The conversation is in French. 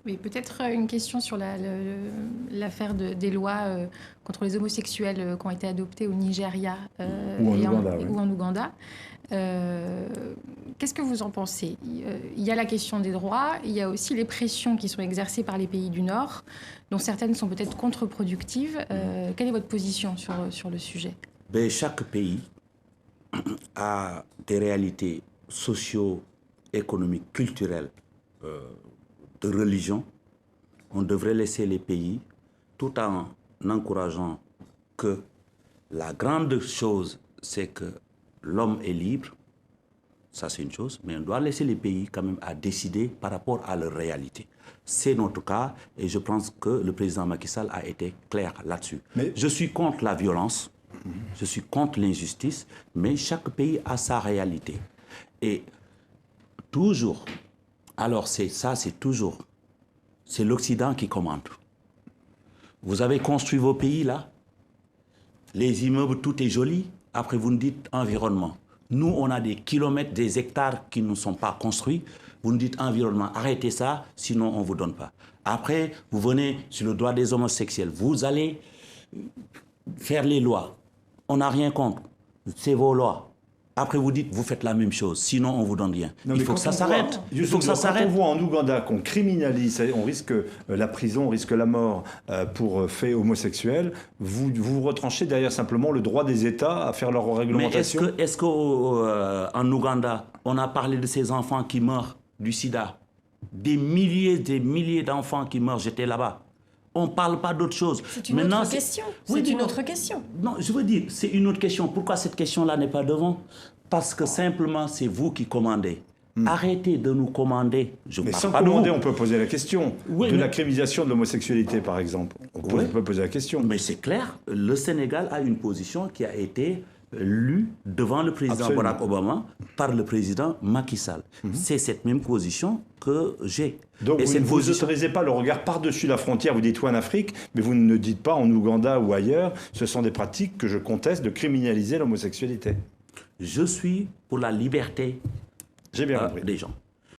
Oui, peut-être une question sur l'affaire des lois contre les homosexuels qui ont été adoptées au Nigeria Ou en Ouganda, oui. ou en Ouganda. Qu'est-ce que vous en pensez? Il y a la question des droits, il y a aussi les pressions qui sont exercées par les pays du Nord, dont certaines sont peut-être contre-productives. Quelle est votre position sur le sujet? Ben, chaque pays a des réalités socio-économiques, culturelles, de religion. On devrait laisser les pays, tout en encourageant que la grande chose, c'est que l'homme est libre. Ça, c'est une chose. Mais on doit laisser les pays quand même à décider par rapport à leur réalité. C'est notre cas et je pense que le président Macky Sall a été clair là-dessus. Mais je suis contre la violence, je suis contre l'injustice, mais chaque pays a sa réalité. Et toujours, alors c'est toujours, c'est l'Occident qui commande. Vous avez construit vos pays là, les immeubles, tout est joli, après vous nous dites environnement. Nous, on a des kilomètres, des hectares qui ne sont pas construits. Vous nous dites environnement, arrêtez ça, sinon on ne vous donne pas. Après, vous venez sur le droit des homosexuels. Vous allez faire les lois. On n'a rien contre. C'est vos lois. Après, vous dites, vous faites la même chose, sinon on ne vous donne rien. Non, il faut que ça s'arrête. Il faut que ça s'arrête. Quand on voit en Ouganda qu'on criminalise, on risque la prison, on risque la mort pour faits homosexuels, vous retranchez derrière simplement le droit des États à faire leur réglementation. Mais est-ce qu'en Ouganda, on a parlé de ces enfants qui meurent du sida? Des milliers d'enfants qui meurent, j'étais là-bas. On ne parle pas d'autre chose. C'est une autre question. C'est une autre question. Non, je veux dire, c'est une autre question. Pourquoi cette question-là n'est pas devant? Parce que simplement, c'est vous qui commandez. Arrêtez de nous commander. Mais sans commander, on peut poser la question. De la criminalisation de l'homosexualité, par exemple. On peut poser la question. Mais c'est clair, le Sénégal a une position qui a été lue devant le président Barack Obama par le président Macky Sall. C'est cette même position que j'ai. Donc vous n'autorisez pas le regard par-dessus la frontière, vous dites oui en Afrique, mais vous ne dites pas en Ouganda ou ailleurs, ce sont des pratiques que je conteste de criminaliser l'homosexualité. Je suis pour la liberté des gens.